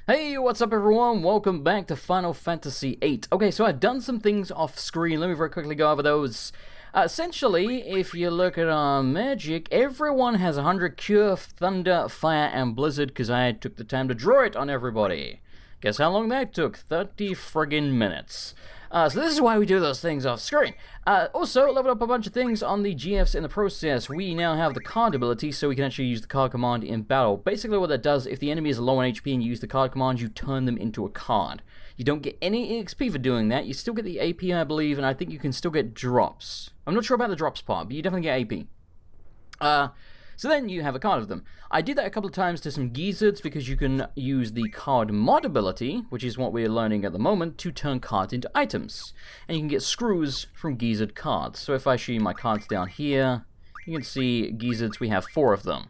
Hey, what's up everyone? Welcome back to Final Fantasy VIII. Okay, so I've done some things off screen. Let me very quickly go over those. Essentially, if you look at our magic, everyone has 100 Cure, Thunder, Fire, and Blizzard, because I took the time to draw it on everybody. Guess how long that took? 30 friggin' minutes. So this is why we do those things off screen. Also, leveled up a bunch of things on the GFs in the process. We now have the card ability, so we can actually use the card command in battle. Basically what that does, if the enemy is low on HP and you use the card command, you turn them into a card. You don't get any EXP for doing that. You still get the AP, I believe, and I think you can still get drops. I'm not sure about the drops part, but you definitely get AP. So then you have a card of them. I did that a couple of times to some geezards because you can use the card mod ability, which is what we're learning at the moment, to turn cards into items. And you can get screws from geezard cards. So if I show you my cards down here, you can see geezards, we have 4 of them.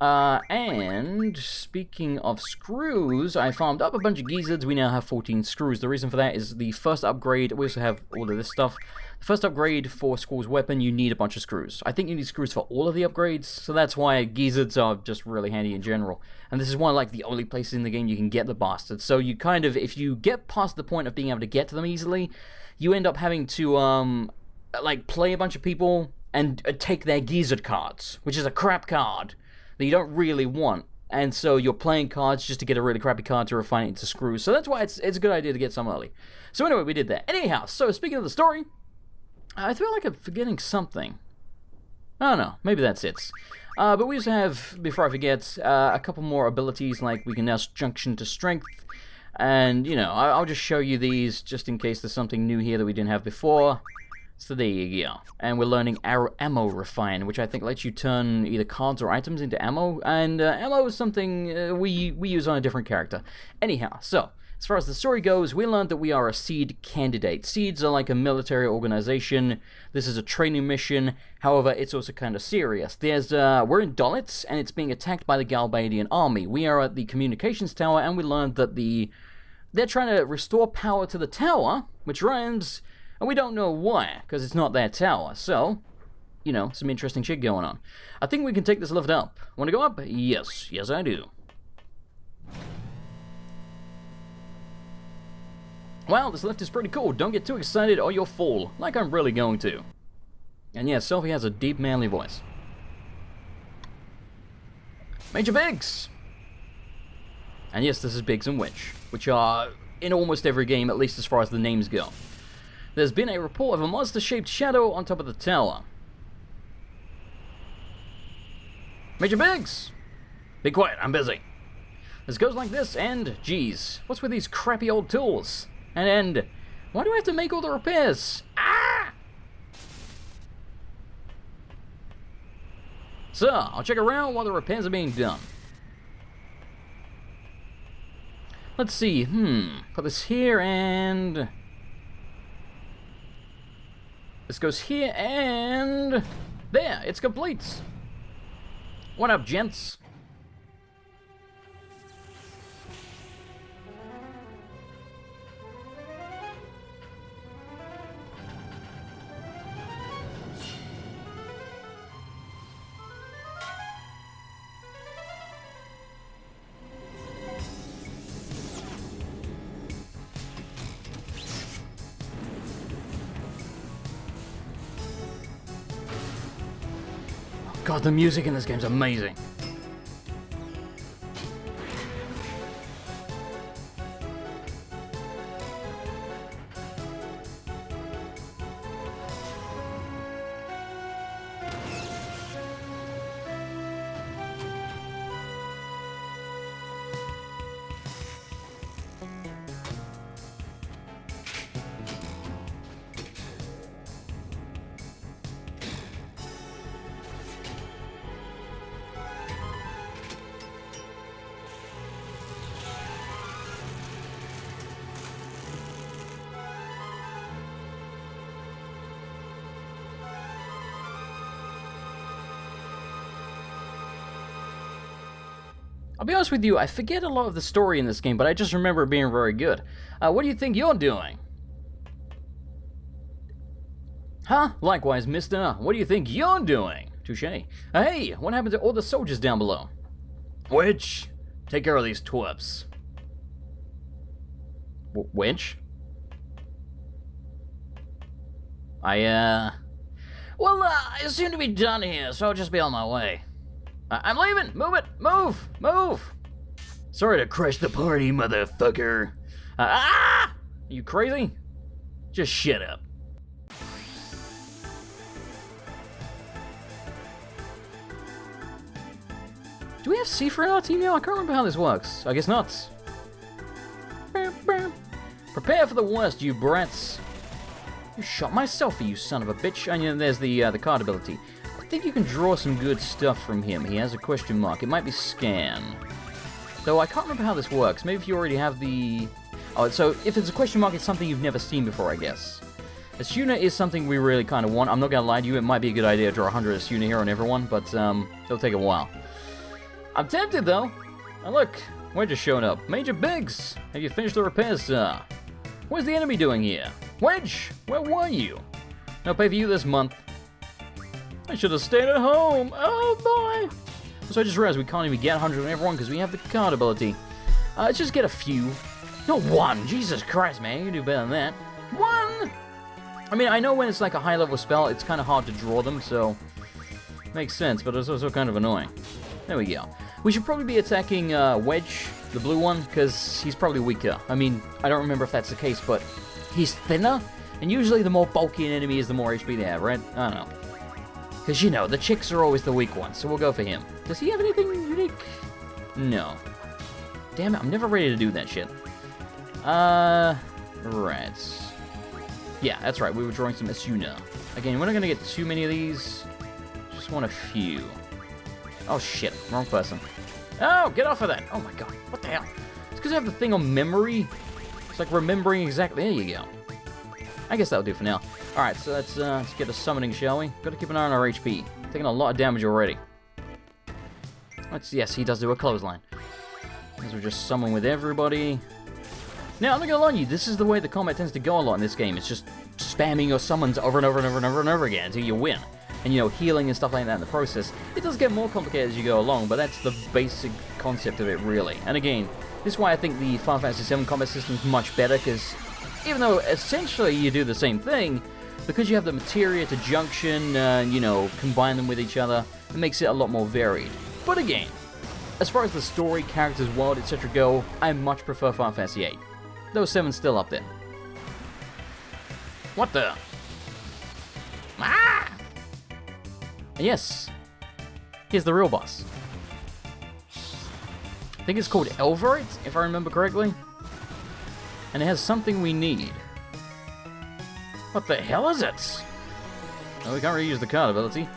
And speaking of screws, I farmed up a bunch of geezards. We now have 14 screws. The reason for that is the first upgrade, we also have all of this stuff. The first upgrade for Squall's weapon, you need a bunch of screws. I think you need screws for all of the upgrades, so that's why geezards are just really handy in general. And this is one of like the only places in the game you can get the bastards. So you kind of, if you get past the point of being able to get to them easily, you end up having to like play a bunch of people and take their geezard cards, which is a crap card that you don't really want, and so you're playing cards just to get a really crappy card to refine it into screws. So that's why it's a good idea to get some early. So anyway, we did that. Anyhow, so speaking of the story, I feel like I'm forgetting something. I don't know, maybe that's it. But we also have, before I forget, a couple more abilities, like we can now junction to strength, and, you know, I'll just show you these just in case there's something new here that we didn't have before. So there you go. And we're learning ammo refine, which I think lets you turn either cards or items into ammo. And ammo is something we use on a different character. Anyhow, so as far as the story goes, we learned that we are a SeeD candidate. SeeDs are like a military organization. This is a training mission. However, it's also kind of serious. We're in Dollet, and it's being attacked by the Galbadian army. We are at the communications tower, and we learned that they're trying to restore power to the tower, which rhymes. And we don't know why, because it's not their tower. So, you know, some interesting shit going on. I think we can take this lift up. Want to go up? Yes. Yes, I do. Well, this lift is pretty cool. Don't get too excited or you'll fall, like I'm really going to. And yeah, Sophie has a deep, manly voice. Major Biggs! And yes, this is Biggs and Wedge, which are in almost every game, at least as far as the names go. There's been a report of a monster-shaped shadow on top of the tower. Major Biggs! Be quiet, I'm busy. This goes like this, and, geez, what's with these crappy old tools? And, why do I have to make all the repairs? Ah! So, I'll check around while the repairs are being done. Let's see, put this here, and this goes here, and there, it's complete. What up, gents? God, the music in this game is amazing. I'll be honest with you, I forget a lot of the story in this game, but I just remember it being very good. What do you think you're doing? Huh? Likewise, mister. What do you think you're doing? Touché. Hey, what happened to all the soldiers down below? Wedge, take care of these twerps. Wedge? Well, I seem to be done here, so I'll just be on my way. I'm leaving! Move it! Move! Move! Sorry to crash the party, motherfucker. Are you crazy? Just shut up. Do we have C for our team now? I can't remember how this works. I guess not. Prepare for the worst, you brats. You shot my selfie, you son of a bitch. And there's the card ability. I think you can draw some good stuff from him. He has a question mark. It might be scan. Though I can't remember how this works. Maybe if you already have the... Oh, so if it's a question mark, it's something you've never seen before, I guess. Asuna is something we really kind of want. I'm not going to lie to you. It might be a good idea to draw 100 Asuna here on everyone, but it'll take a while. I'm tempted, though. Now look, Wedge just showing up. Major Biggs, have you finished the repairs, sir? What's the enemy doing here? Wedge, where were you? No pay for you this month. I should have stayed at home. Oh, boy. So I just realized we can't even get 100 on everyone because we have the card ability. Let's just get a few. Not one. Jesus Christ, man. You can do better than that. One! I mean, I know when it's like a high-level spell, it's kind of hard to draw them, so... Makes sense, but it's also kind of annoying. There we go. We should probably be attacking Wedge, the blue one, because he's probably weaker. I mean, I don't remember if that's the case, but he's thinner, and usually the more bulky an enemy is, the more HP they have, right? I don't know. Because, you know, the chicks are always the weak ones, so we'll go for him. Does he have anything unique? No. Damn it, I'm never ready to do that shit. Right. Yeah, that's right, we were drawing some Asuna. Again, we're not going to get too many of these. Just want a few. Oh shit, wrong person. Oh, get off of that! Oh my god, what the hell? It's because I have the thing on memory. It's like remembering exactly. There you go. I guess that'll do for now. Alright, so let's get a summoning, shall we? Gotta keep an eye on our HP. Taking a lot of damage already. Yes, he does do a clothesline. As we just summon with everybody. Now, I'm not gonna lie to you, this is the way the combat tends to go a lot in this game. It's just spamming your summons over and over and over and over and over again until you win. And, you know, healing and stuff like that in the process. It does get more complicated as you go along, but that's the basic concept of it, really. And again, this is why I think the Final Fantasy VII combat system is much better, because even though essentially you do the same thing, because you have the materia to junction, you know, combine them with each other, it makes it a lot more varied. But again, as far as the story, characters, world, etc. go, I much prefer Final Fantasy VIII. Though 7's still up there. What the? Ah! And yes, here's the real boss. I think it's called Elvoret, if I remember correctly. And it has something we need. What the hell is it? Oh, we can't really use the card ability.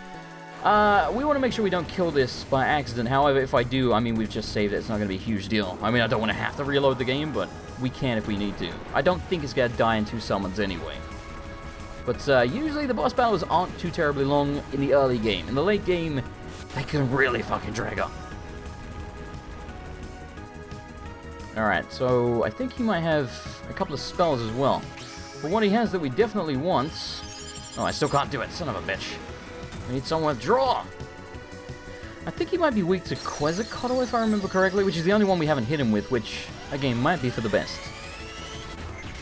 We want to make sure we don't kill this by accident. However, if I do, I mean, we've just saved it. It's not going to be a huge deal. I mean, I don't want to have to reload the game, but we can if we need to. I don't think it's going to die in 2 summons anyway. But usually the boss battles aren't too terribly long in the early game. In the late game, they can really fucking drag on. Alright, so I think he might have a couple of spells as well. But what he has that we definitely want... Oh, I still can't do it, son of a bitch. I need someone to draw. I think he might be weak to Quetzalcoatl, if I remember correctly, which is the only one we haven't hit him with, which, again, might be for the best.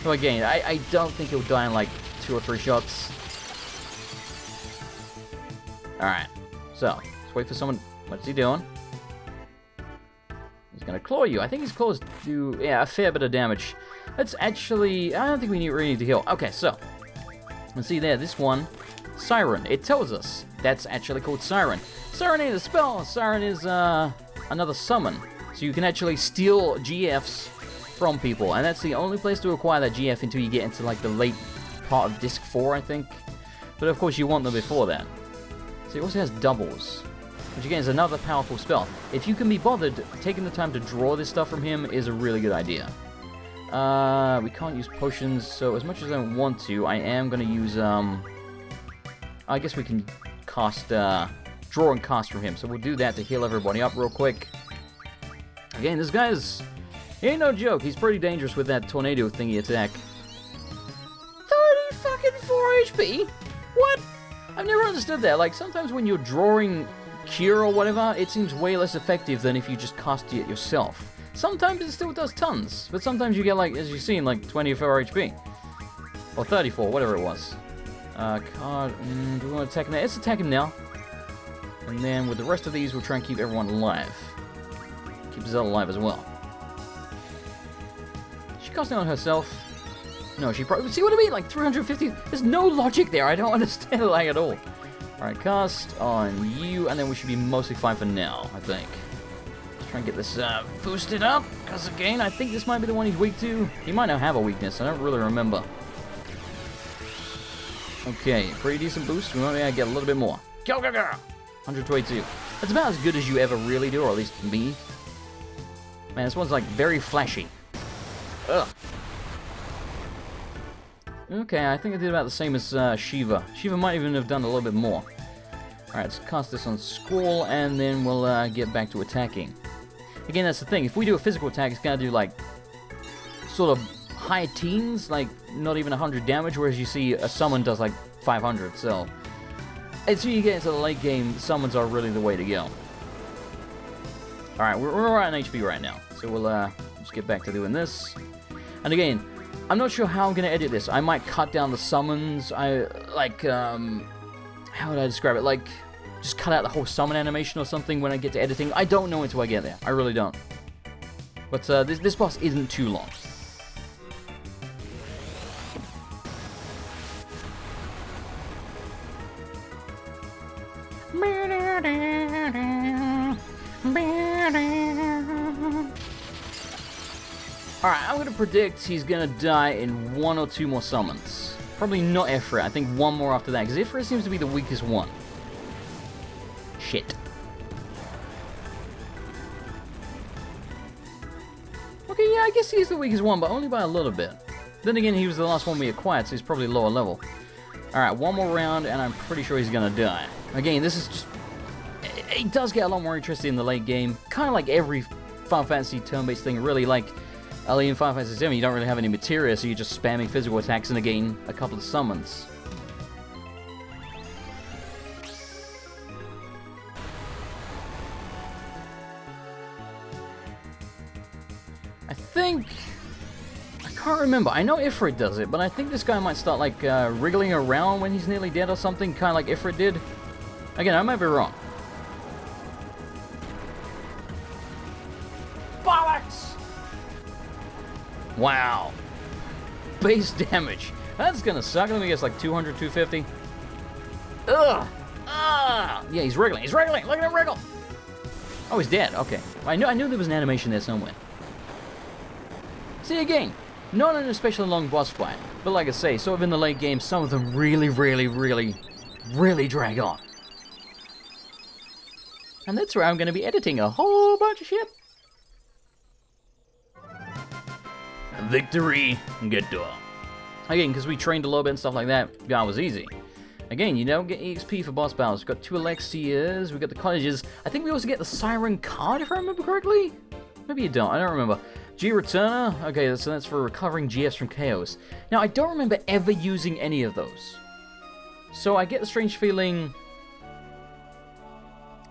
So again, I don't think he'll die in like 2 or 3 shots. Alright, so, let's wait for someone. What's he doing? He's gonna claw you. I think his claws do, yeah, a fair bit of damage. Let's actually, I don't think we really need to heal. Okay, so, let's see there, this one, Siren. It tells us that's actually called Siren. Siren ain't a spell. Siren is another summon. So you can actually steal GFs from people, and that's the only place to acquire that GF until you get into like the late part of Disc 4, I think. But of course you want them before that. So it also has doubles, which again is another powerful spell. If you can be bothered, taking the time to draw this stuff from him is a really good idea. We can't use potions, so as much as I want to, I am going to use, I guess we can cast, draw and cast from him. So we'll do that to heal everybody up real quick. Again, this guy's, he ain't no joke. He's pretty dangerous with that tornado thingy attack. 30 fucking 4 HP? What? I've never understood that. Like, sometimes when you're drawing Cure or whatever, it seems way less effective than if you just cast it yourself. Sometimes it still does tons, but sometimes you get, like, as you've seen, like 24 HP. Or 34, whatever it was. Card, do we want to attack him now? Let's attack him now. And then with the rest of these, we'll try and keep everyone alive. Keep Zell alive as well. Is she casting on herself? No, she probably... See what I mean? Like 350... There's no logic there. I don't understand it like at all. Alright, cast on you, and then we should be mostly fine for now, I think. Let's try and get this boosted up, because again, I think this might be the one he's weak to. He might not have a weakness. I don't really remember. Okay, pretty decent boost. We might be able to get a little bit more. Go, go, go! 122. That's about as good as you ever really do, or at least me. Man, this one's like very flashy. Ugh. Okay, I think I did about the same as Shiva. Shiva might even have done a little bit more. Alright, let's cast this on Squall, and then we'll get back to attacking. Again, that's the thing. If we do a physical attack, it's gonna do like sort of high teens, like not even 100 damage, whereas you see a summon does like 500, so... Until you get into the late game, summons are really the way to go. Alright, we're right on HP right now, so we'll just get back to doing this. And again, I'm not sure how I'm going to edit this. I might cut down the summons, how would I describe it? Like, just cut out the whole summon animation or something when I get to editing. I don't know until I get there, I really don't. But this boss isn't too long. Alright, I'm going to predict he's going to die in 1 or 2 more summons. Probably not Elvoret, I think 1 more after that, because Elvoret seems to be the weakest one. Shit. Okay, yeah, I guess he's the weakest one, but only by a little bit. Then again, he was the last one we acquired, so he's probably lower level. Alright, 1 more round, and I'm pretty sure he's going to die. Again, this is just... It does get a lot more interesting in the late game. Kind of like every Final Fantasy turn-based thing, really. Like, early in Final Fantasy VII, you don't really have any materia, so you're just spamming physical attacks and again, a couple of summons. I think... I can't remember. I know Elvoret does it, but I think this guy might start, like, wriggling around when he's nearly dead or something, kind of like Elvoret did. Again, I might be wrong. Bollocks! Wow. Base damage. That's gonna suck. Let me guess, like 200, 250. Ugh! Ah! Yeah, he's wriggling. He's wriggling! Look at him wriggle! Oh, he's dead. Okay. I knew there was an animation there somewhere. See, again, not an especially long boss fight. But like I say, sort of in the late game, some of them really, really, really, really drag on. And that's where I'm going to be editing a whole bunch of shit. Victory, get done. Again, because we trained a little bit and stuff like that, that was easy. Again, you don't get EXP for boss battles. We've got 2 Elixirs, we've got the cottages. I think we also get the Siren card, if I remember correctly. Maybe you don't, I don't remember. G Returner, okay, so that's for recovering GFs from chaos. Now, I don't remember ever using any of those. So I get the strange feeling...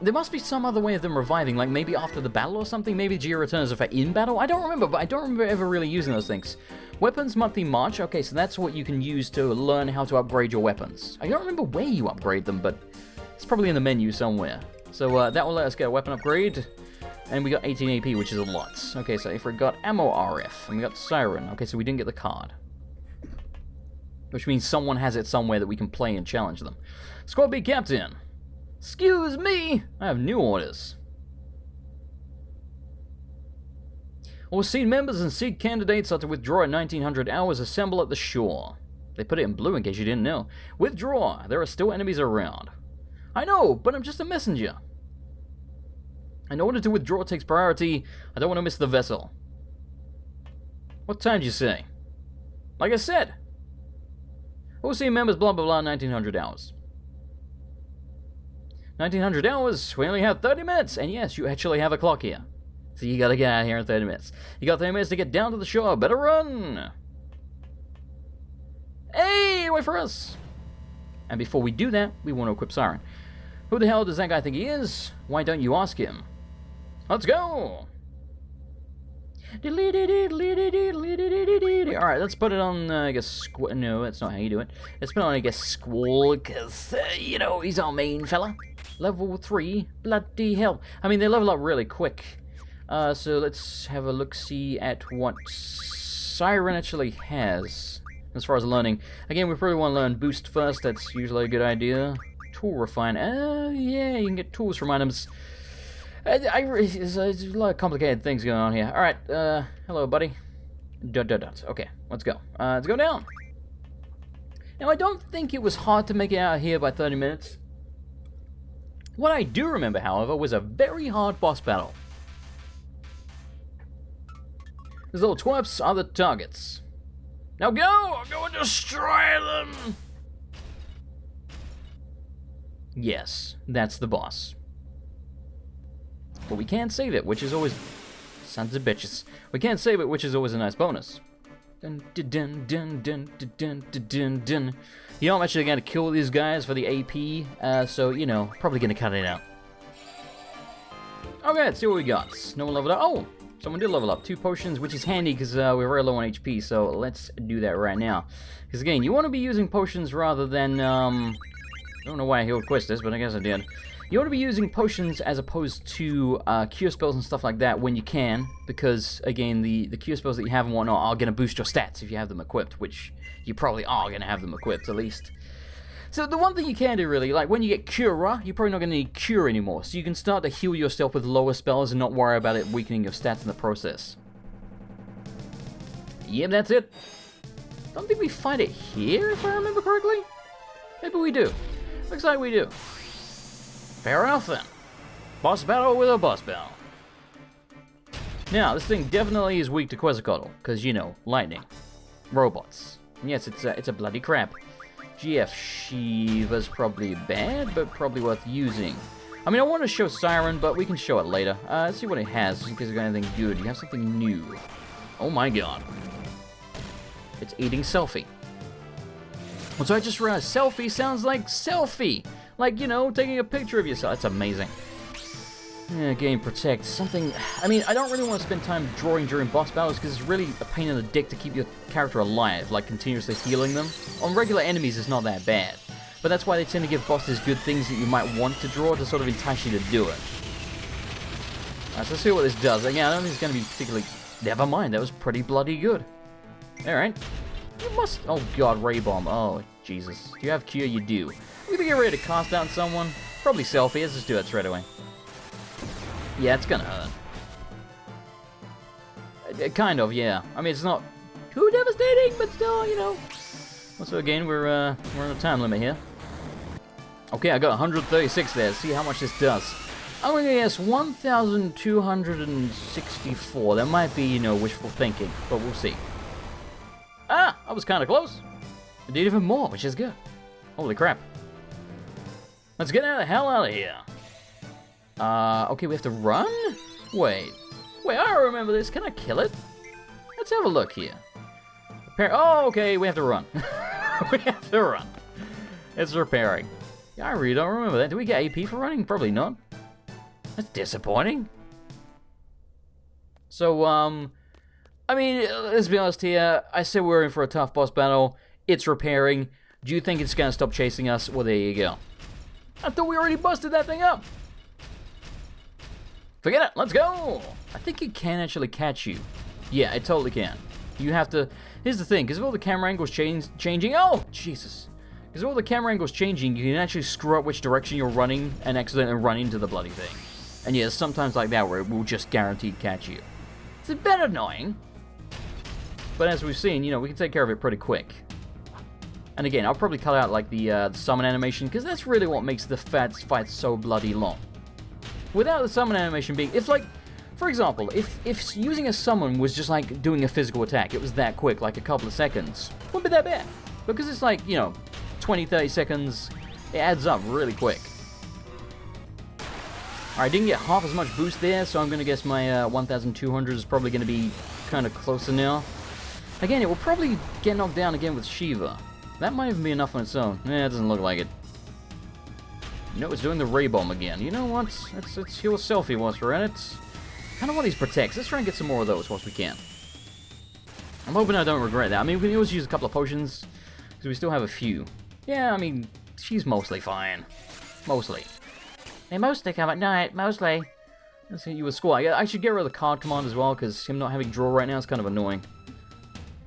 There must be some other way of them reviving, like maybe after the battle or something. Maybe G Returners are for in battle. I don't remember, but I don't remember ever really using those things. Weapons Monthly March. Okay, so that's what you can use to learn how to upgrade your weapons. I don't remember where you upgrade them, but it's probably in the menu somewhere. So that will let us get a weapon upgrade. And we got 18 AP, which is a lot. Okay, so if we got Ammo RF, and we got Siren. Okay, so we didn't get the card. Which means someone has it somewhere that we can play and challenge them. Squad B Captain. Excuse me, I have new orders. All SeeD members and SeeD candidates are to withdraw at 1900 hours, assemble at the shore. They put it in blue in case you didn't know. Withdraw, there are still enemies around. I know, but I'm just a messenger. In order to withdraw takes priority, I don't want to miss the vessel. What time did you say? Like I said. All SeeD members blah blah blah 1900 hours. 1900 hours, we only have 30 minutes, and yes, you actually have a clock here. So you gotta get out of here in 30 minutes. You got 30 minutes to get down to the shore, better run! Hey, wait for us! And before we do that, we want to equip Siren. Who the hell does that guy think he is? Why don't you ask him? Let's go! Alright, let's put it on, I guess, no, that's not how you do it. Let's put it on, I guess, Squall, because, you know, he's our main fella. Level 3, bloody hell. I mean, they level up really quick. So let's have a look-see at what Siren actually has, as far as learning. Again, we probably want to learn Boost first, that's usually a good idea. Tool Refine, yeah, you can get tools from items. There's a lot of complicated things going on here. Alright, hello, buddy. Okay, let's go. Let's go down. Now, I don't think it was hard to make it out here by 30 minutes. What I do remember, however, was a very hard boss battle. These little twerps are the targets. Now go! Go and destroy them! Yes, that's the boss. But we can't save it, which is always... Sons of bitches. We can't save it, which is always a nice bonus. Dun, dun, dun, dun, dun, dun, dun, dun, dun. You know, I'm actually going to kill these guys for the AP, so, you know, probably going to cut it out. Okay, let's see what we got. No one leveled up. Oh! Someone did level up. 2 potions, which is handy because we're very low on HP, so let's do that right now. Because, again, you want to be using potions rather than, I don't know why I healed Quistis, but I guess I did. You want to be using potions as opposed to cure spells and stuff like that when you can, because, again, the cure spells that you have and whatnot are going to boost your stats if you have them equipped, which you probably are going to have them equipped, at least. So the one thing you can do, really, like when you get Cura, you're probably not going to need Cure anymore, so you can start to heal yourself with lower spells and not worry about it weakening your stats in the process. Yep, that's it. Don't think we fight it here, if I remember correctly. Maybe we do. Looks like we do. Fair enough, then. Boss battle with a boss battle. Now, this thing definitely is weak to Quetzalcoatl, because, you know, lightning. Robots. And yes, it's a bloody crap. GF Shiva's probably bad, but probably worth using. I mean, I want to show Siren, but we can show it later. Let's see what it has, just in case it's got anything good. You have something new. Oh my god. It's eating selfie. Well, so I just realized selfie sounds like selfie. Like, you know, taking a picture of yourself. That's amazing. Yeah, game protect. Something... I mean, I don't really want to spend time drawing during boss battles because it's really a pain in the dick to keep your character alive, like continuously healing them. On regular enemies, it's not that bad. But that's why they tend to give bosses good things that you might want to draw to sort of entice you to do it. Alright, so let's see what this does. Again, I don't think it's going to be particularly... Never mind, that was pretty bloody good. Alright. You must... Oh god, Ray Bomb. Oh, Jesus. Do you have Cure? You do. We're going to get ready to cast down someone. Probably selfie. Let's just do that straight away. Yeah, it's gonna hurt. Kind of, yeah. I mean, it's not too devastating, but still, you know. Also, again, we're on a time limit here. Okay, I got 136 there. See how much this does. I'm gonna guess 1,264. That might be, you know, wishful thinking, but we'll see. Ah, I was kind of close. I did even more, which is good. Holy crap. Let's get the hell out of here. Okay, we have to run? Wait, I remember this. Can I kill it? Let's have a look here. Oh, okay, we have to run. We have to run. It's repairing. Yeah, I really don't remember that. Do we get AP for running? Probably not. That's disappointing. So, I mean, let's be honest here. I said we're in for a tough boss battle. It's repairing. Do you think it's gonna stop chasing us? Well, there you go. I thought we already busted that thing up. Forget it, let's go! I think it can actually catch you. Yeah, it totally can. You have to... Here's the thing, because of all the camera angles changing... Oh, Jesus. Because of all the camera angles changing, you can actually screw up which direction you're running and accidentally run into the bloody thing. And yeah, sometimes like that where it will just guaranteed catch you. It's a bit annoying. But as we've seen, you know, we can take care of it pretty quick. And again, I'll probably cut out like the summon animation, because that's really what makes the fight so bloody long. Without the summon animation being... If, like, for example, if using a summon was just like doing a physical attack, it was that quick, like a couple of seconds, wouldn't be that bad. Because it's like, you know, 20, 30 seconds, it adds up really quick. Alright, didn't get half as much boost there, so I'm going to guess my 1,200 is probably going to be kind of closer now. Again, it will probably get knocked down again with Shiva. That might even be enough on its own. Eh, it doesn't look like it. You know, it's doing the Ray Bomb again. You know what? Let's heal a selfie once we're at it. Kind of want these protects. Let's try and get some more of those whilst we can. I'm hoping I don't regret that. I mean, we can always use a couple of potions, because we still have a few. Yeah, I mean, she's mostly fine. Mostly. They mostly come at night, mostly. Let's see, you a squad. I should get rid of the card command as well, because him not having draw right now is kind of annoying.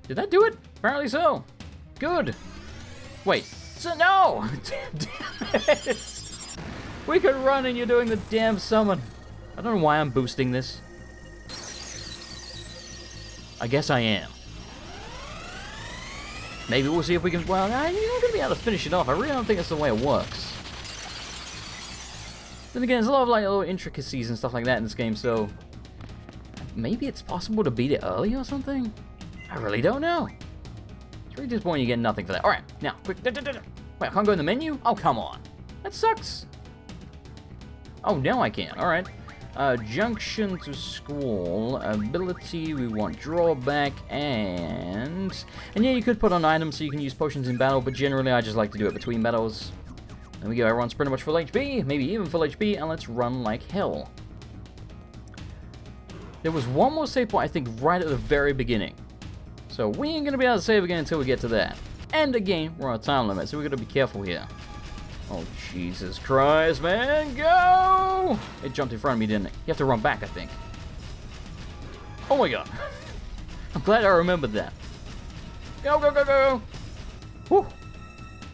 Did that do it? Apparently so. Good. Wait. So, no! Damn it! We could run and you're doing the damn summon. I don't know why I'm boosting this. I guess I am. Maybe we'll see if we can... Well, you're not going to be able to finish it off. I really don't think that's the way it works. Then again, there's a lot of like little intricacies and stuff like that in this game, so... Maybe it's possible to beat it early or something? I really don't know. It's really disappointing you get nothing for that. Alright, now, quick. Wait, I can't go in the menu? Oh, come on. That sucks. Oh, now I can. Alright. Junction to Squall. Ability, we want drawback, and yeah, you could put on items so you can use potions in battle, but generally I just like to do it between battles. There we go, everyone's pretty much full HP, maybe even full HP, and let's run like hell. There was one more save point, I think, right at the very beginning. So we ain't gonna be able to save again until we get to that. And again, we're on a time limit, so we gotta be careful here. Oh, Jesus Christ, man, go! It jumped in front of me, didn't it? You have to run back, I think. Oh my god. I'm glad I remembered that. Go, go, go, go! Whew.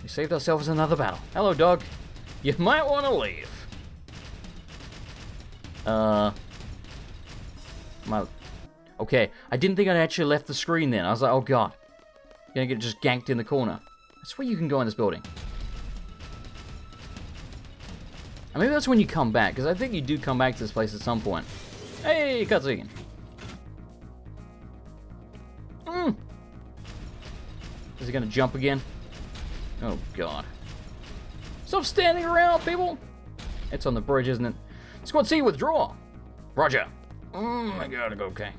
We saved ourselves another battle. Hello, dog. You might want to leave. Okay, I didn't think I'd actually left the screen then. I was like, oh god. You're gonna get just ganked in the corner. I swear you can go in this building. And maybe that's when you come back, because I think you do come back to this place at some point. Hey, cutscene. Is he gonna jump again? Oh god. Stop standing around, people! It's on the bridge, isn't it? Squad C, withdraw! Roger. Oh my god, okay.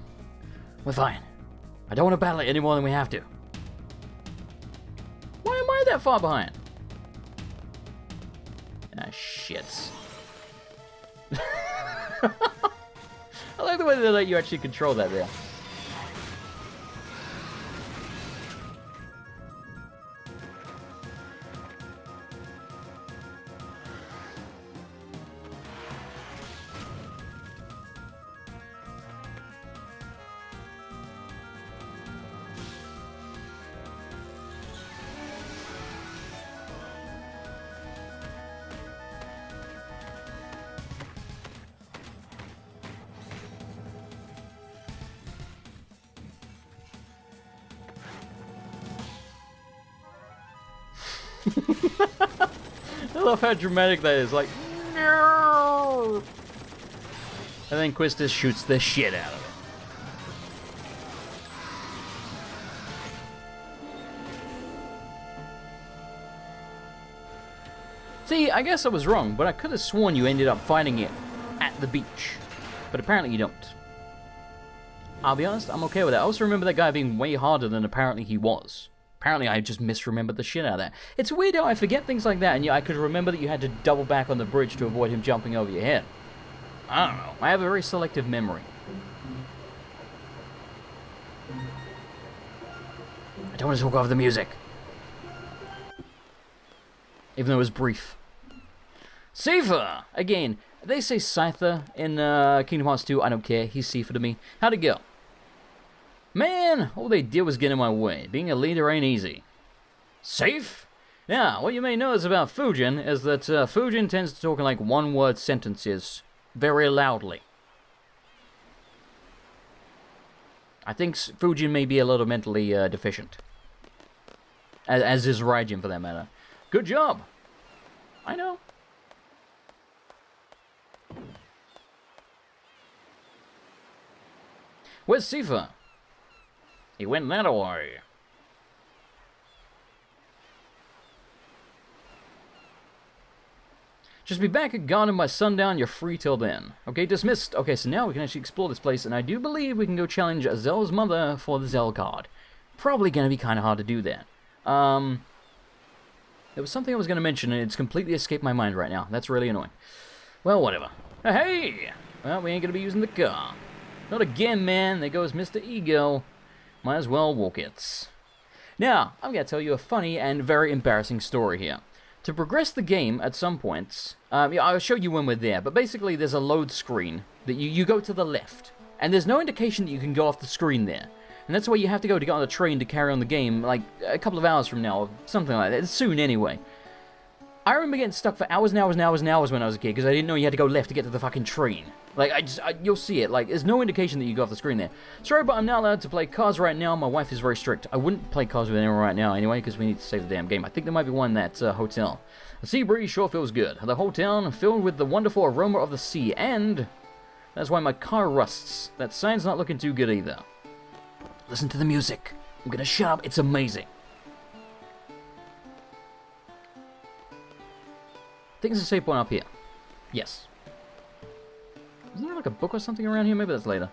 We're fine. I don't want to battle it any more than we have to. Why am I that far behind? Ah, shits. I like the way they let you actually control that there. I love how dramatic that is, like, no! And then Quistis shoots the shit out of it. See, I guess I was wrong, but I could have sworn you ended up fighting it at the beach. But apparently you don't. I'll be honest, I'm okay with that. I also remember that guy being way harder than apparently he was. Apparently I just misremembered the shit out of that. It's weird how I forget things like that, and yeah, I could remember that you had to double back on the bridge to avoid him jumping over your head. I don't know. I have a very selective memory. I don't want to talk over the music. Even though it was brief. Seifer! Again, they say Scyther in Kingdom Hearts 2. I don't care. He's Seifer to me. How'd it go? Man, all they did was get in my way. Being a leader ain't easy. Safe? Now, what you may notice about Fujin is that Fujin tends to talk in like one-word sentences very loudly. I think Fujin may be a little mentally deficient. As is Raijin, for that matter. Good job! I know. Where's Seifer? He went that way. Just be back at Garden by sundown, you're free till then. Okay, dismissed. Okay, so now we can actually explore this place, and I do believe we can go challenge Zell's mother for the Zell card. Probably going to be kind of hard to do that. There was something I was going to mention, and it's completely escaped my mind right now. That's really annoying. Well, whatever. Hey! Well, we ain't going to be using the car. Not again, man. There goes Mr. Ego. Might as well walk it. Now, I'm going to tell you a funny and very embarrassing story here. To progress the game at some points, yeah, I'll show you when we're there, but basically there's a load screen that you go to the left, and there's no indication that you can go off the screen there. And that's where you have to go to get on the train to carry on the game, like, a couple of hours from now, or something like that. It's soon, anyway. I remember getting stuck for hours and hours and hours and hours when I was a kid, because I didn't know you had to go left to get to the fucking train. Like, you'll see it. Like, there's no indication that you go off the screen there. Sorry, but I'm not allowed to play cars right now. My wife is very strict. I wouldn't play cars with anyone right now anyway, because we need to save the damn game. I think there might be one that hotel. The sea breeze sure feels good. The whole town filled with the wonderful aroma of the sea, and that's why my car rusts. That sign's not looking too good either. Listen to the music. I'm gonna shut up. It's amazing. I think there's a save point up here. Yes. Isn't there like a book or something around here? Maybe that's later.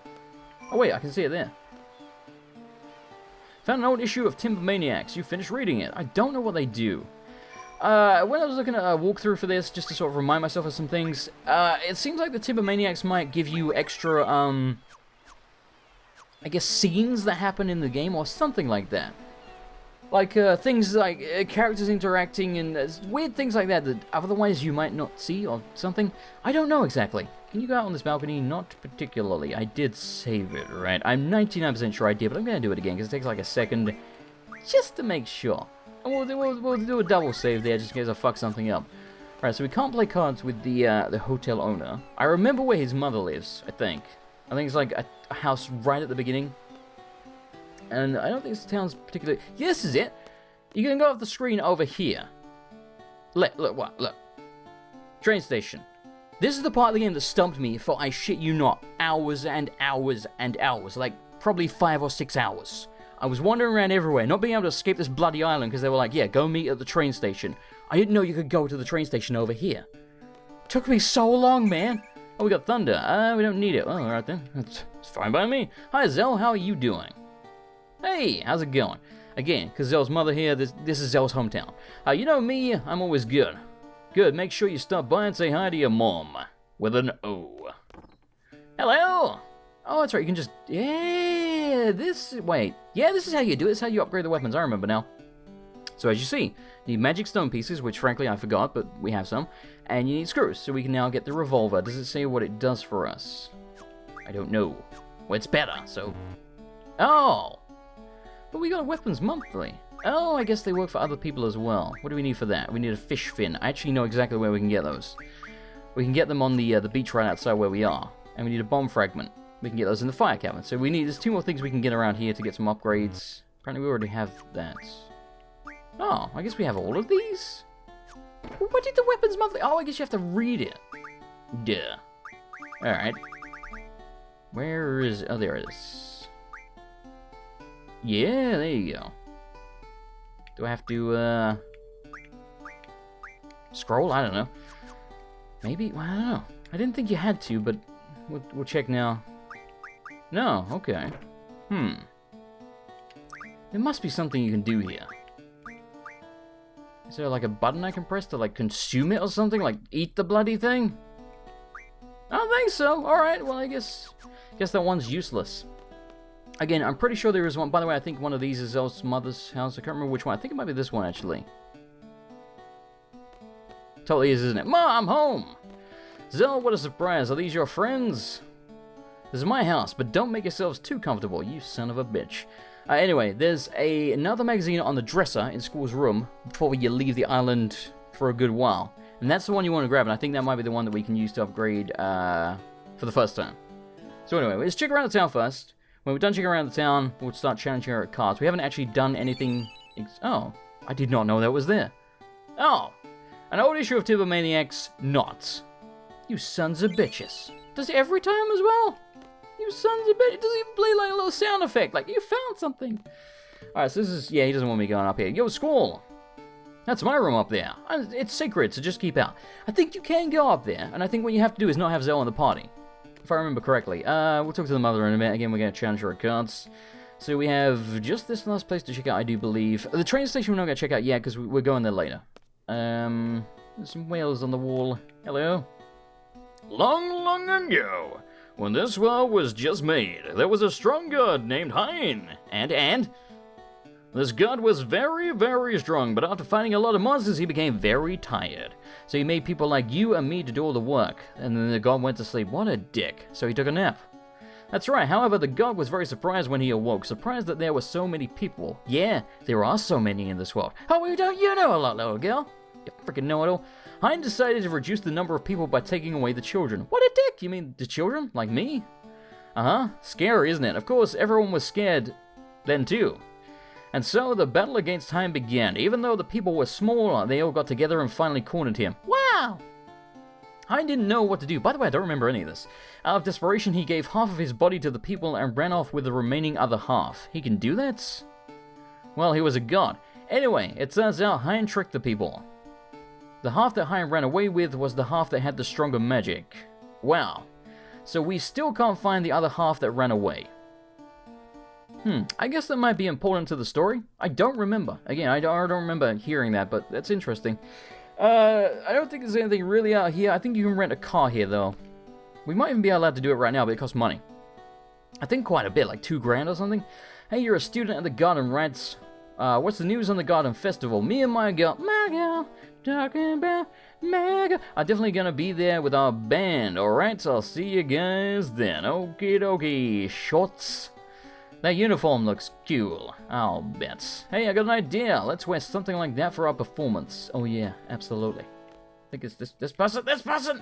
Oh wait, I can see it there. Found an old issue of Timber Maniacs. You finished reading it. I don't know what they do. When I was looking at a walkthrough for this, just to sort of remind myself of some things, it seems like the Timber Maniacs might give you extra, I guess, scenes that happen in the game, or something like that. Like, things like characters interacting and weird things like that that otherwise you might not see or something. I don't know exactly. Can you go out on this balcony? Not particularly. I did save it, right? I'm 99% sure I did, but I'm going to do it again because it takes like a second just to make sure. And we'll do a double save there just in case I fuck something up. Alright, so we can't play cards with the hotel owner. I remember where his mother lives, I think. I think it's like a house right at the beginning. And I don't think this town's particularly... Yeah, this is it. You can go off the screen over here. Look, what? Look. Train station. This is the part of the game that stumped me for, I shit you not, hours and hours and hours. Like, probably 5 or 6 hours. I was wandering around everywhere, not being able to escape this bloody island because they were like, yeah, go meet at the train station. I didn't know you could go to the train station over here. Took me so long, man. Oh, we got thunder. We don't need it. Well, alright then. It's fine by me. Hi, Zell. How are you doing? Hey, how's it going? Again, because Zell's mother here, this is Zell's hometown. You know me, I'm always good. Good, make sure you stop by and say hi to your mom. With an O. Hello! Oh, that's right, you can just... Yeah, wait. Yeah, this is how you do it. This is how you upgrade the weapons, I remember now. So as you see, you need magic stone pieces, which frankly I forgot, but we have some. And you need screws, so we can now get the revolver. Does it say what it does for us? I don't know. Well, it's better, so... Oh! But we got weapons monthly. Oh, I guess they work for other people as well. What do we need for that? We need a fish fin. I actually know exactly where we can get those. We can get them on the beach right outside where we are. And we need a bomb fragment. We can get those in the fire cabin. So there's 2 more things we can get around here to get some upgrades. Apparently we already have that. Oh, I guess we have all of these? What did the weapons monthly... Oh, I guess you have to read it. Duh. Alright. Where is... Oh, there it is. Yeah, there you go. Do I have to, scroll? I don't know. Maybe? Well, I don't know. I didn't think you had to, but we'll check now. No, okay. There must be something you can do here. Is there like a button I can press to like consume it or something? Like eat the bloody thing? I don't think so. Alright, well I guess that one's useless. Again, I'm pretty sure there is one. By the way, I think one of these is Zell's mother's house. I can't remember which one. I think it might be this one, actually. Totally is, isn't it? Ma, I'm home! Zell, what a surprise. Are these your friends? This is my house, but don't make yourselves too comfortable, you son of a bitch. Anyway, there's another magazine on the dresser in School's room before you leave the island for a good while. And that's the one you want to grab, and I think that might be the one that we can use to upgrade for the first time. So anyway, let's check around the town first. When we're done checking around the town, we'll start challenging our cards. We haven't actually done anything... Oh, I did not know that was there. Oh, an old issue of Timber Maniacs, not. You sons of bitches. Does it every time as well? You sons of bitches. It doesn't even play like a little sound effect, like you found something. Alright, so this is... Yeah, he doesn't want me going up here. Yo, Squall. That's my room up there. It's sacred, so just keep out. I think you can go up there, and I think what you have to do is not have Zell in the party. If I remember correctly. We'll talk to the mother in a minute. Again, we're going to challenge our cards. So we have just this last place to check out, I do believe. The train station we're not going to check out yet, because we're going there later. There's some whales on the wall. Hello. Long, long ago, When this world was just made, there was a strong god named Hein. And? This god was very, very strong, but after fighting a lot of monsters, he became very tired. So he made people like you and me to do all the work, and then the god went to sleep. What a dick. So he took a nap. That's right, however, the god was very surprised when he awoke, surprised that there were so many people. Yeah, there are so many in this world. Oh, you know a lot, little girl. You freaking know-it-all. Hein decided to reduce the number of people by taking away the children. What a dick! You mean the children? Like me? Uh-huh. Scary, isn't it? Of course, everyone was scared then too. And so the battle against Hein began. Even though the people were small, they all got together and finally cornered him. Wow! Hein didn't know what to do. By the way, I don't remember any of this. Out of desperation, he gave half of his body to the people and ran off with the remaining other half. He can do that? Well, he was a god. Anyway, it turns out Hein tricked the people. The half that Hein ran away with was the half that had the stronger magic. Wow. So we still can't find the other half that ran away. I guess that might be important to the story. I don't remember. Again, I don't remember hearing that, but that's interesting. I don't think there's anything really out here. I think you can rent a car here, though. We might even be allowed to do it right now, but it costs money. I think quite a bit, like $2,000 or something. Hey, you're a student at the Garden Rats. What's the news on the Garden Festival? Me and my girl, talking about my girl, are definitely gonna be there with our band. Alright, so I'll see you guys then. Okie dokie, shorts. That uniform looks cool, I'll bet. Hey, I got an idea. Let's wear something like that for our performance. Oh yeah, absolutely. I think it's this person!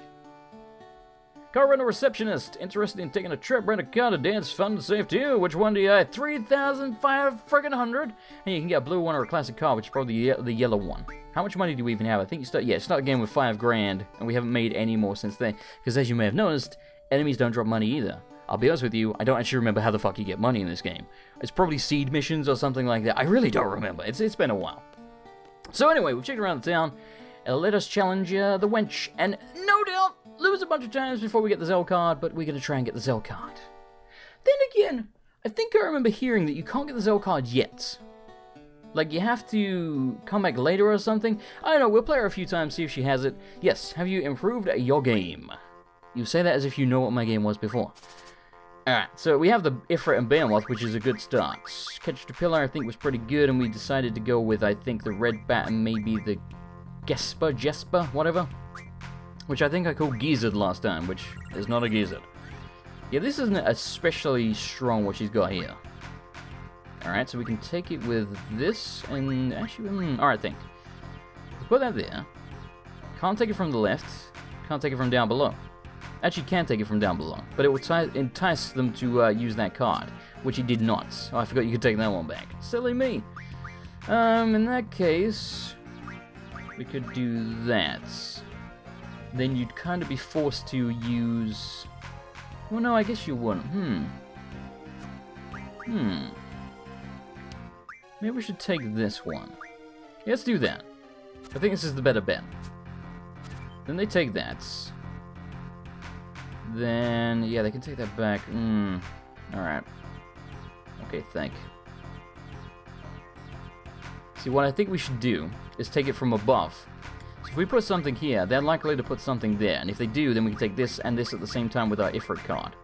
Car rental receptionist. Interested in taking a trip, rent a car to dance, fun and safe too. Which one do you have? 3,500? And you can get a blue one or a classic car, which is probably the yellow one. How much money do we even have? I think you start the game with $5,000, and we haven't made any more since then. Because as you may have noticed, enemies don't drop money either. I'll be honest with you, I don't actually remember how the fuck you get money in this game. It's probably SeeD missions or something like that. I really don't remember. It's been a while. So anyway, we've checked around the town. Let us challenge the Wedge, and no doubt lose a bunch of times before we get the Zell card, but we're going to try and get the Zell card. Then again, I think I remember hearing that you can't get the Zell card yet. Like, you have to come back later or something. I don't know, we'll play her a few times, see if she has it. Yes, have you improved your game? You say that as if you know what my game was before. Alright, so we have the Elvoret and Balamb, which is a good start. Caterpillar, I think, was pretty good, and we decided to go with, I think, the Red Bat and maybe the Jesper, whatever. Which I think I called Gizzard last time, which is not a gizzard. Yeah, this isn't especially strong, what she's got here. Alright, so we can take it with this, and actually, alright, think. Put that there. Can't take it from the left, can't take it from down below. Actually, can take it from down below, but it would entice them to use that card, which he did not. Oh, I forgot you could take that one back. Silly me. In that case, we could do that. Then you'd kind of be forced to use... Well, no, I guess you wouldn't. Maybe we should take this one. Yeah, let's do that. I think this is the better bet. Then they take that. Then, yeah, they can take that back. Alright. Okay, think. See, what I think we should do is take it from above. So if we put something here, they're likely to put something there. And if they do, then we can take this and this at the same time with our Elvoret card.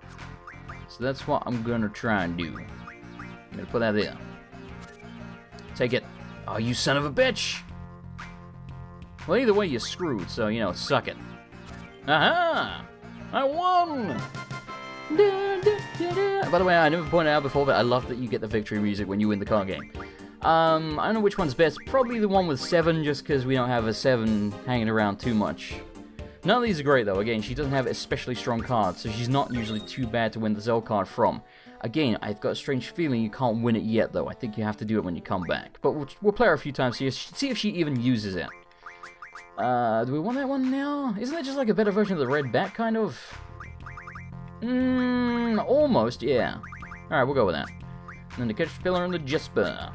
So that's what I'm going to try and do. I'm going to put that there. Take it. Oh, you son of a bitch! Well, either way, you're screwed, so, you know, suck it. Aha! I won! By the way, I never pointed out before, but I love that you get the victory music when you win the car game. I don't know which one's best. Probably the one with 7, just because we don't have a 7 hanging around too much. None of these are great, though. Again, she doesn't have especially strong cards, so she's not usually too bad to win the Zell card from. Again, I've got a strange feeling you can't win it yet, though. I think you have to do it when you come back. But we'll play her a few times here, see if she even uses it. Do we want that one now? Isn't that just like a better version of the Red Bat, kind of? Almost, yeah. Alright, we'll go with that. And then the Caterpillar and the Jesper.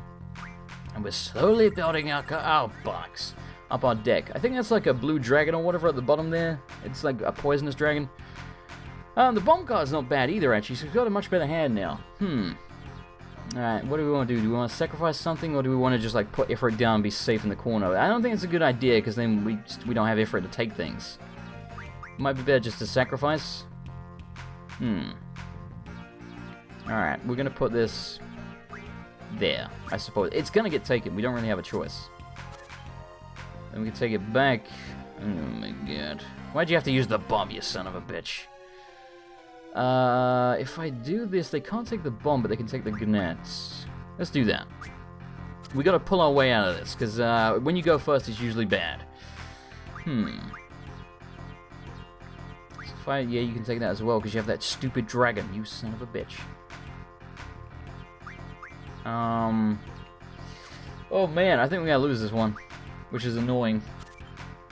And we're slowly building our box up our deck. I think that's like a blue dragon or whatever at the bottom there. It's like a poisonous dragon. The bomb card's not bad either, actually. She's got a much better hand now. Alright, what do we want to do? Do we want to sacrifice something, or do we want to just like put Elvoret down and be safe in the corner? I don't think it's a good idea, because then we don't have Elvoret to take things. Might be better just to sacrifice. Alright, we're gonna put this there, I suppose. It's gonna get taken. We don't really have a choice. Then we can take it back. Oh my god. Why'd you have to use the bomb, you son of a bitch? If I do this, they can't take the bomb, but they can take the grenades. Let's do that. We gotta pull our way out of this, because when you go first, it's usually bad. So yeah, you can take that as well, because you have that stupid dragon, you son of a bitch. Oh man, I think we're gonna lose this one, which is annoying.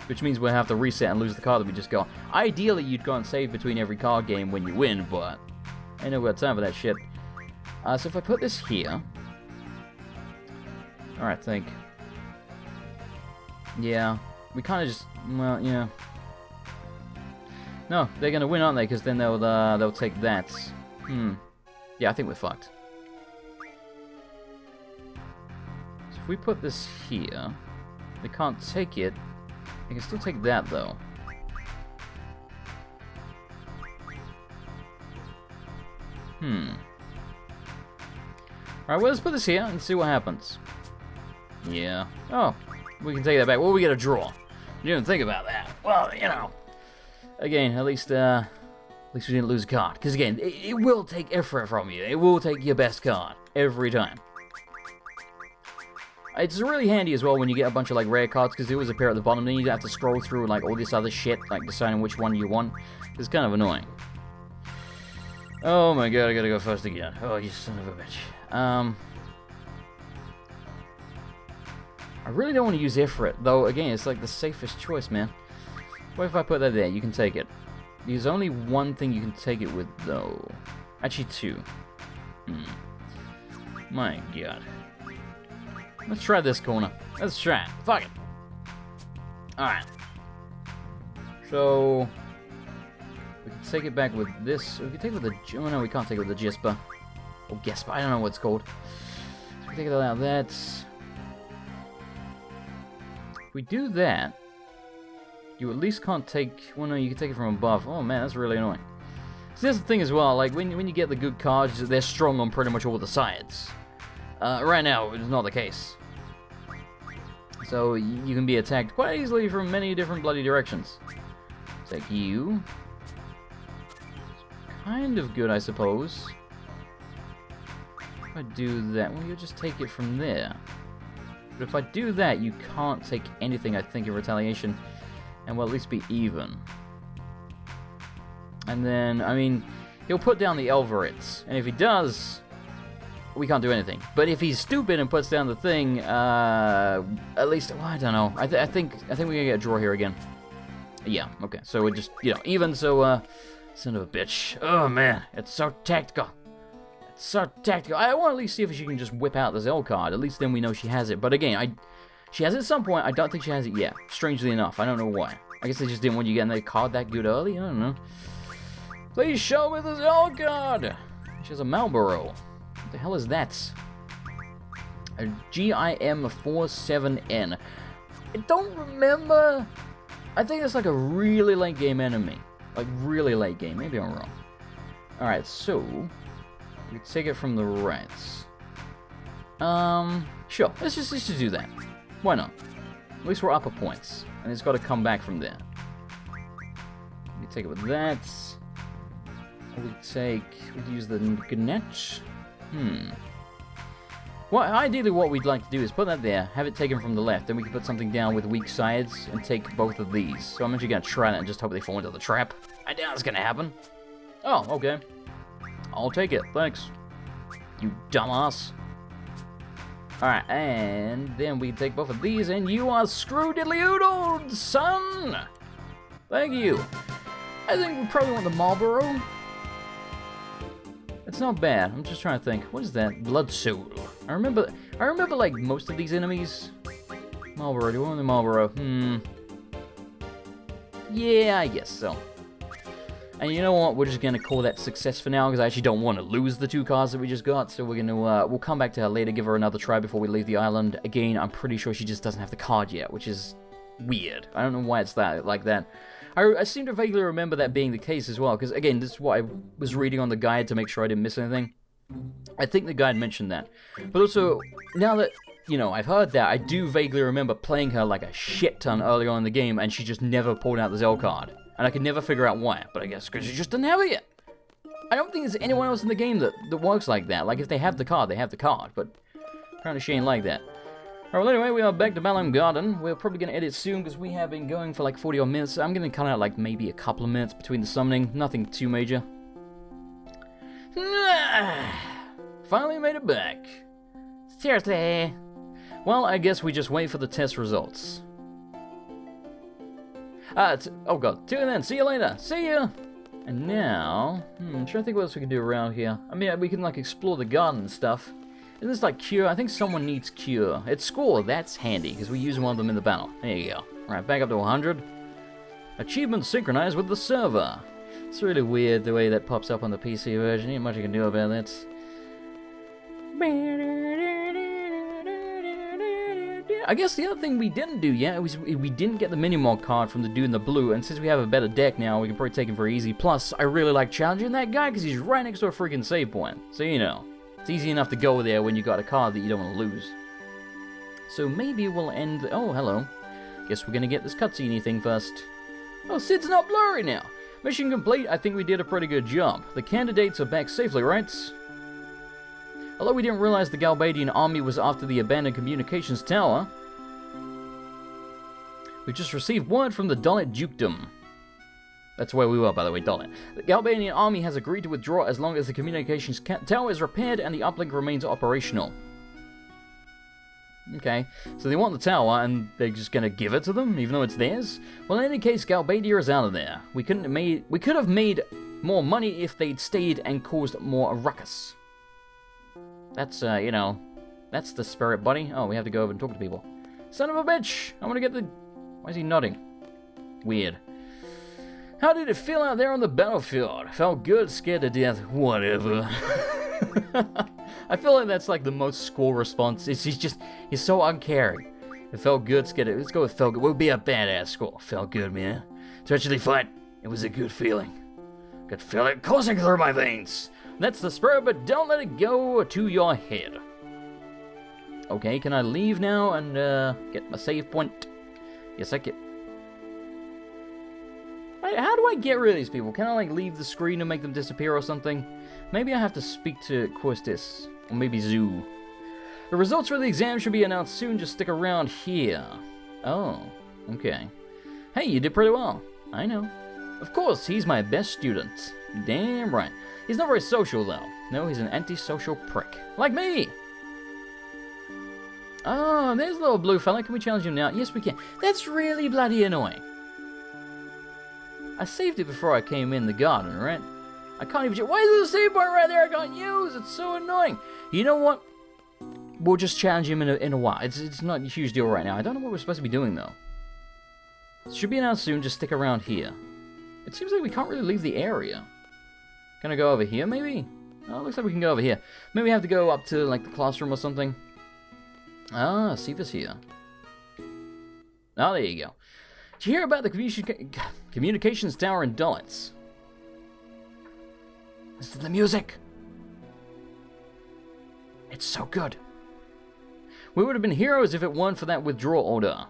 Which means we'll have to reset and lose the card that we just got. Ideally, you'd go and save between every card game when you win, but I ain't no got time for that shit. So if I put this here... Alright, think. Yeah, we kind of just... Well, yeah. No, they're gonna win, aren't they? Because then they'll take that. Yeah, I think we're fucked. So if we put this here, they can't take it. They can still take that, though. Alright, well, let's put this here and see what happens. Yeah. Oh, we can take that back. Well, we get a draw. You didn't think about that. Well, you know. Again, at least we didn't lose a card. Because, again, it will take effort from you. It will take your best card. Every time. It's really handy as well when you get a bunch of like rare cards, because they always appear at the bottom. Then you have to scroll through like all this other shit, like deciding which one you want. It's kind of annoying. Oh my god, I gotta go first again. Oh, you son of a bitch. I really don't want to use Elvoret, though. Again, it's like the safest choice, man. What if I put that there? You can take it. There's only one thing you can take it with, though. Actually, two. My god. Let's try this corner. Let's try it. Fuck it. Alright. So... we can take it back with this. We can take it with the... Oh, no, we can't take it with the Gispa. Or Gespa. I don't know what it's called. So we take it out of that. If we do that... you at least can't take... well, no, you can take it from above. Oh, man, that's really annoying. So that's the thing as well. Like, when you get the good cards, they're strong on pretty much all the sides. Right now, it's not the case. So, you can be attacked quite easily from many different bloody directions. Take you. It's kind of good, I suppose. If I do that, well, you just take it from there. But if I do that, you can't take anything, I think, in retaliation. And we'll at least be even. And then, I mean, he'll put down the Elvorets. And if he does... we can't do anything. But if he's stupid and puts down the thing, at least, well, I don't know. I think we're gonna get a draw here again. Yeah, okay. So we're just, you know, even, so, son of a bitch. Oh, man. It's so tactical. It's so tactical. I want to at least see if she can just whip out the Zell card. At least then we know she has it. But again, she has it at some point. I don't think she has it yet. Strangely enough. I don't know why. I guess they just didn't want you getting that card that good early. I don't know. Please show me the Zell card. She has a Marlboro. What the hell is that? A GIM47N. I don't remember. I think it's like a really late game enemy. Like really late game. Maybe I'm wrong. Alright, so we take it from the right. Sure. Let's just do that. Why not? At least we're up a points. And it's got to come back from there. We take it with that. We'd use the Gnetch. Well, ideally what we'd like to do is put that there, have it taken from the left, then we can put something down with weak sides and take both of these. So I'm actually going to try that and just hope they fall into the trap. I doubt it's going to happen. Oh, okay. I'll take it, thanks. You dumbass. Alright, and then we take both of these, and you are screw-diddly-oodled, son! Thank you. I think we probably want the Marlboro. It's not bad. I'm just trying to think. What is that? Blood Soul. I remember like most of these enemies. Marlboro. Do you want the Marlboro? Yeah, I guess so. And you know what? We're just gonna call that success for now, because I actually don't want to lose the two cards that we just got. So we're gonna we'll come back to her later, give her another try before we leave the island. Again, I'm pretty sure she just doesn't have the card yet, which is weird. I don't know why it's like that. I seem to vaguely remember that being the case as well, because again, this is what I was reading on the guide to make sure I didn't miss anything. I think the guide mentioned that. But also, now that, you know, I've heard that, I do vaguely remember playing her like a shit ton early on in the game, and she just never pulled out the Zell card. And I could never figure out why, but I guess because she just didn't have it yet. I don't think there's anyone else in the game that works like that. Like, if they have the card, they have the card, but apparently she ain't like that. Alright, well anyway, we are back to Balamb Garden. We're probably going to edit soon, because we have been going for like 40 odd minutes. I'm going to cut out like maybe a couple of minutes between the summoning. Nothing too major. Finally made it back. Seriously. Well, I guess we just wait for the test results. Oh god, tune in, see you later, see ya! And now, I'm trying to think what else we can do around here. I mean, we can like explore the garden and stuff. Isn't this like cure? I think someone needs cure. It's score, that's handy, because we use one of them in the battle. There you go. Alright, back up to 100. Achievement synchronized with the server. It's really weird the way that pops up on the PC version. Ain't much you can do about that. I guess the other thing we didn't do yet was we didn't get the mini-mod card from the dude in the blue, and since we have a better deck now, we can probably take him for easy. Plus, I really like challenging that guy because he's right next to a freaking save point. So, you know, it's easy enough to go there when you got a card that you don't want to lose. So maybe we'll end... Oh, hello. Guess we're gonna get this cutscene thing first. Oh, SeeD's not blurry now. Mission complete. I think we did a pretty good job. The candidates are back safely, right? Although we didn't realize the Galbadian army was after the abandoned communications tower, we just received word from the Dollet dukedom. That's where we were, by the way, Dollet. The Galbadian army has agreed to withdraw as long as the communications tower is repaired and the uplink remains operational. Okay, so they want the tower and they're just gonna give it to them, even though it's theirs? Well, in any case, Galbadia is out of there. We could have made more money if they'd stayed and caused more ruckus. That's, you know, that's the spirit, buddy. Oh, we have to go over and talk to people. Son of a bitch! I want to get the... Why is he nodding? Weird. How did it feel out there on the battlefield? Felt good, scared to death, whatever. I feel like that's like the most school response. He's so uncaring. It felt good, scared to... Let's go with felt good. We'll be a badass school. Felt good, man. To actually fight, it was a good feeling. Could feel it coursing through my veins. That's the spirit, but don't let it go to your head. Okay, can I leave now and get my save point? Yes, I can. How do I get rid of these people? Can I like leave the screen and make them disappear or something? Maybe I have to speak to Quistis, or maybe Zoo. The results for the exam should be announced soon, just stick around here. Oh, okay. Hey, you did pretty well. I know. Of course, he's my best student. Damn right. He's not very social, though. No, he's an antisocial prick. Like me! Oh, there's a little blue fella. Can we challenge him now? Yes, we can. That's really bloody annoying. I saved it before I came in the garden, right? I can't even... Why is there a save point right there I can't use? It's so annoying. You know what? We'll just challenge him in a while. It's not a huge deal right now. I don't know what we're supposed to be doing, though. It should be announced soon. Just stick around here. It seems like we can't really leave the area. Can I go over here, maybe? Oh, looks like we can go over here. Maybe we have to go up to, like, the classroom or something. Ah, Siva's here. Oh, there you go. Did you hear about the communications tower in Dollet? Listen to the music. It's so good. We would have been heroes if it weren't for that withdrawal order.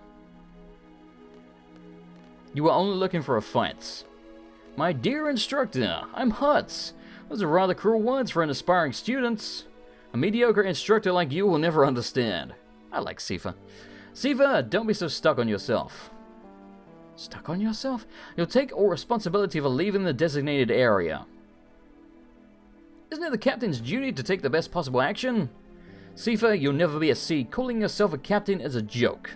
You were only looking for a fight. My dear instructor, I'm Hutz. Those are rather cruel words for an aspiring student. A mediocre instructor like you will never understand. I like Sifa. Sifa, don't be so stuck on yourself. Stuck on yourself? You'll take all responsibility for leaving the designated area. Isn't it the captain's duty to take the best possible action? Sifa, you'll never be a SeeD. Calling yourself a captain is a joke.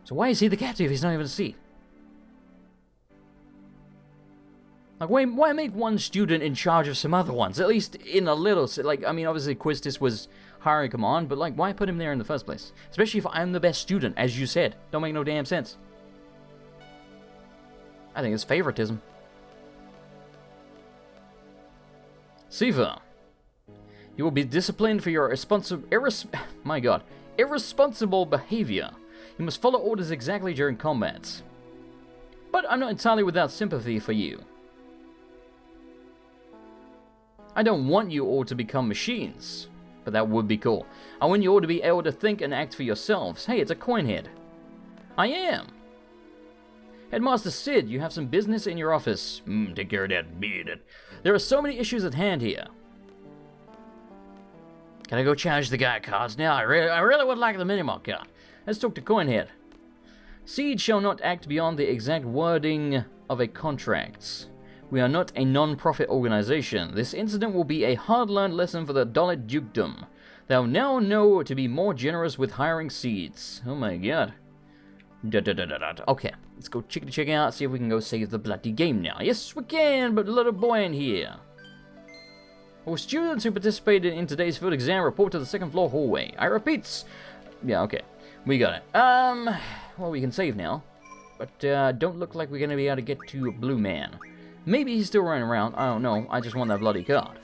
So why is he the captain if he's not even a SeeD? Like, why make one student in charge of some other ones? At least in a little... Like, I mean, obviously Quistis was hiring him on, but, like, why put him there in the first place? Especially if I'm the best student, as you said. Don't make no damn sense. I think it's favoritism. Siva, you will be disciplined for your irresponsible behavior. You must follow orders exactly during combat. But I'm not entirely without sympathy for you. I don't want you all to become machines, but that would be cool. I want you all to be able to think and act for yourselves. Hey, it's a coin head. I am. Headmaster SeeD, you have some business in your office. Take care of that beard. There are so many issues at hand here. Can I go challenge the guy cards now? I really would like the Minimart card. Let's talk to Coinhead. SeeD shall not act beyond the exact wording of a contract. We are not a non-profit organization. This incident will be a hard-learned lesson for the Dollet dukedom. They'll now know to be more generous with hiring SeeDs. Oh my god. Okay, let's go check out, see if we can go save the bloody game now. Yes, we can, but a little boy in here. All students who participated in today's field exam report to the second floor hallway. I repeat. Yeah, okay. We got it. Well, we can save now. But, don't look like we're gonna be able to get to a blue man. Maybe he's still running around. I don't know. I just want that bloody card.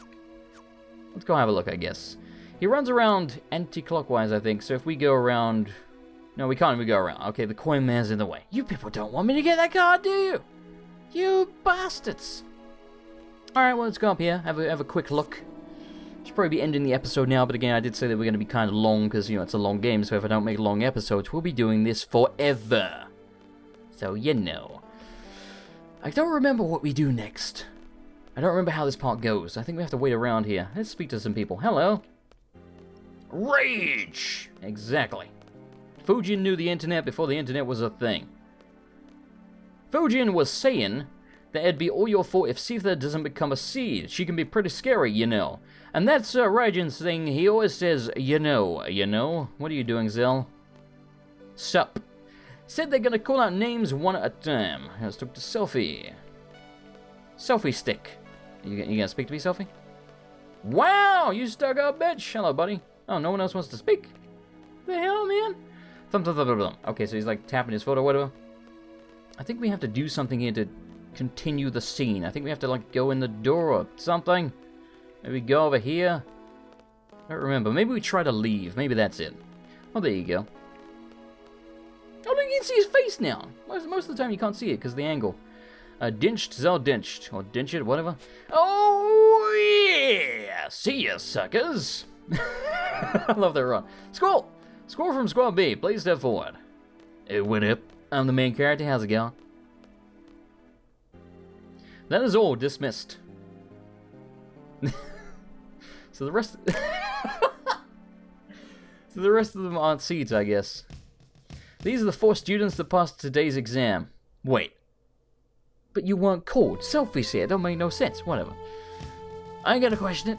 Let's go have a look, I guess. He runs around anti-clockwise, I think. So if we go around... No, we can't even go around. Okay, the coin man's in the way. You people don't want me to get that card, do you? You bastards. Alright, well, let's go up here. Have a quick look. Should probably be ending the episode now, but again, I did say that we're going to be kind of long, because, you know, it's a long game, so if I don't make long episodes, we'll be doing this forever. So, you know. I don't remember what we do next. I don't remember how this part goes. I think we have to wait around here. Let's speak to some people. Hello. Rage! Exactly. Fujin knew the internet before the internet was a thing. Fujin was saying that it'd be all your fault if Sitha doesn't become a SeeD. She can be pretty scary, you know. And that's Rajan's thing. He always says, you know. What are you doing, Zell? Sup. Said they're gonna call out names one at a time. Let's talk to Selfie. Selfie stick. You gonna speak to me, Selfie? Wow, you stuck up, bitch. Hello, buddy. Oh, no one else wants to speak? The hell, man? Okay, so he's like tapping his foot or whatever. I think we have to do something here to continue the scene. I think we have to like go in the door or something. Maybe go over here. I don't remember. Maybe we try to leave. Maybe that's it. Oh, there you go. Oh, look, you can see his face now. Most of the time you can't see it because of the angle. Dinched, Zell dinched. Or dinch it, whatever. Oh, yeah! See ya, suckers! I love that run. Squall! Squall from Squad B, please step forward. Hey, what up? I'm the main character. How's it going? That is all dismissed. So the rest... So the rest of them aren't SeeDs, I guess. These are the 4 students that passed today's exam. Wait. But you weren't called. Selfie here. Don't make no sense. Whatever. I ain't gonna question it.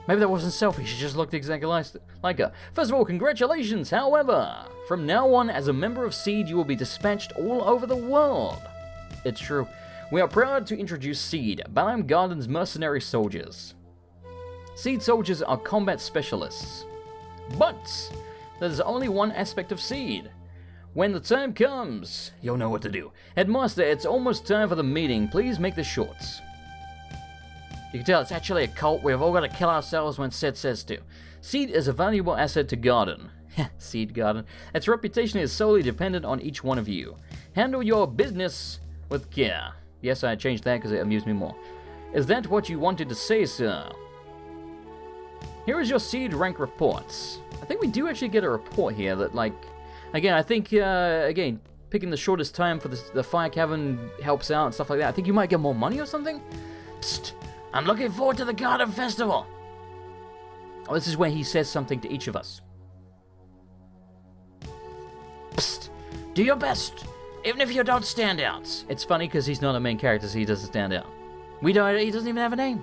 Maybe that wasn't Selfie. She just looked exactly like her. First of all, congratulations. However, from now on, as a member of SeeD, you will be dispatched all over the world. It's true. We are proud to introduce SeeD, Balamb Garden's mercenary soldiers. SeeD soldiers are combat specialists. But there's only one aspect of SeeD. When the time comes, you'll know what to do. Headmaster, it's almost time for the meeting. Please make this short. You can tell it's actually a cult. We've all got to kill ourselves when Seth says to. SeeD is a valuable asset to Garden. SeeD Garden. Its reputation is solely dependent on each one of you. Handle your business with care. Yes, I changed that because it amused me more. Is that what you wanted to say, sir? Here is your SeeD rank reports. I think we do actually get a report here that, like... Again, I think, again, picking the shortest time for the fire cavern helps out and stuff like that. I think you might get more money or something? Psst! I'm looking forward to the Garden Festival! Oh, this is where he says something to each of us. Psst! Do your best, even if you don't stand out. It's funny because he's not a main character, so he doesn't stand out. He doesn't even have a name.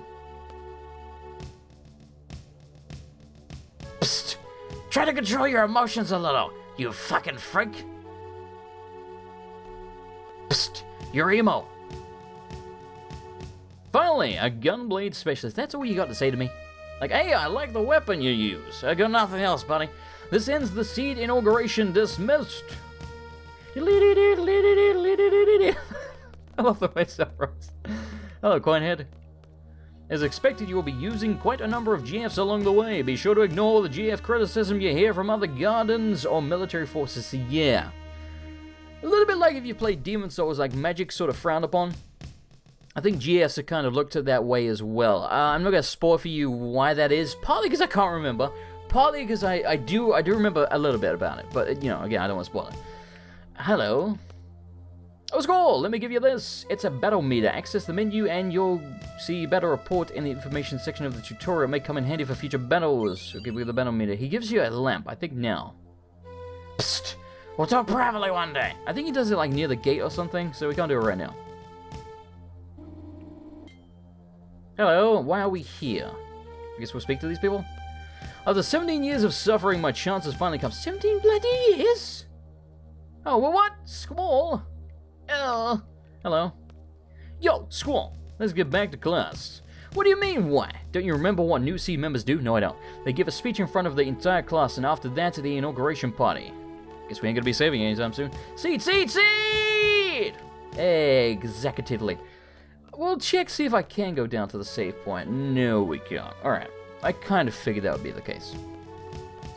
Psst! Try to control your emotions a little, you fucking freak! Psst! You're emo! Finally, a gunblade specialist. That's all you got to say to me? Like, hey, I like the weapon you use. I got nothing else, buddy. This ends the SeeD inauguration. Dismissed. I love the way that runs. Hello, Coinhead. As expected, you will be using quite a number of GFs along the way. Be sure to ignore the GF criticism you hear from other gardens or military forces. Yeah. A little bit like if you played Demon Souls, like magic sort of frowned upon. I think GS have kind of looked at that way as well. I'm not going to spoil for you why that is, partly because I can't remember, partly because I do remember a little bit about it, but, you know, again, I don't want to spoil it. Hello. Oh, score! Let me give you this. It's a battle meter. Access the menu and you'll see battle report in the information section of the tutorial. It may come in handy for future battles. I'll give you the battle meter. He gives you a lamp, I think now. Psst! We'll talk privately one day. I think he does it like near the gate or something, so we can't do it right now. Hello, why are we here? I guess we'll speak to these people. After 17 years of suffering, my chance has finally come. 17 bloody years? Oh, well, what? Squall? Hello. Yo, Squall, let's get back to class. What do you mean, why? Don't you remember what new SeeD members do? No, I don't. They give a speech in front of the entire class, and after that, the inauguration party. Guess we ain't gonna be saving anytime soon. SeeD, SeeD, SeeD! Executively. We'll check, see if I can go down to the save point. No, we can't. Alright. I kind of figured that would be the case.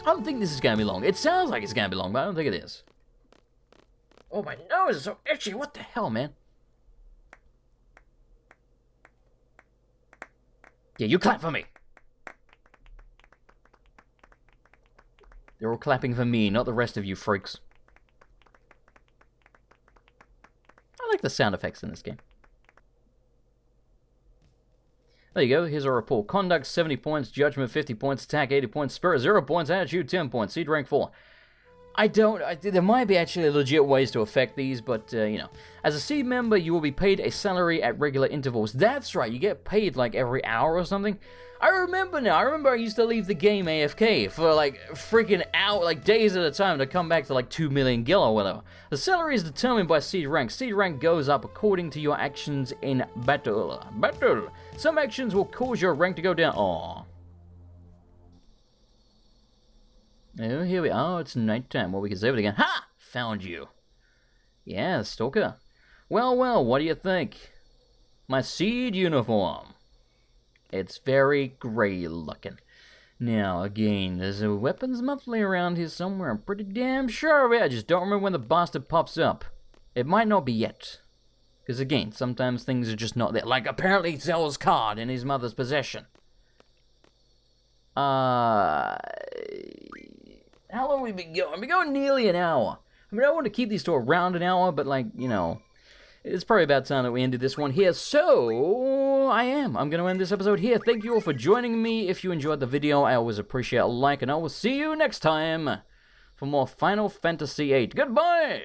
I don't think this is gonna be long. It sounds like it's gonna be long, but I don't think it is. Oh, my nose is so itchy. What the hell, man? Yeah, you clap for me. They're all clapping for me, not the rest of you freaks. I like the sound effects in this game. There you go, here's our report. Conduct 70 points, Judgment 50 points, Attack 80 points, Spirit 0 points, Attitude 10 points, SeeD rank 4. There might be actually legit ways to affect these, but, you know. As a SeeD member, you will be paid a salary at regular intervals. That's right, you get paid like every hour or something. I remember now, I used to leave the game AFK for like freaking out, like days at a time to come back to like 2 million gil or whatever. The salary is determined by SeeD rank. SeeD rank goes up according to your actions in battle. Some actions will cause your rank to go down. Aww. Oh, here we are. It's nighttime. Well, we can save it again. Ha! Found you. Yeah, stalker. Well, well, what do you think? My SeeD uniform. It's very grey looking. Now, again, there's a weapons monthly around here somewhere. I'm pretty damn sure of it. I just don't remember when the bastard pops up. It might not be yet. Because, again, sometimes things are just not there. Like, apparently Zell's card in his mother's possession. How long have we been going? We've been going nearly an hour. I mean, I want to keep these to around an hour, but, like, you know, it's probably about time that we ended this one here. So, I'm going to end this episode here. Thank you all for joining me. If you enjoyed the video, I always appreciate a like, and I will see you next time for more Final Fantasy VIII. Goodbye!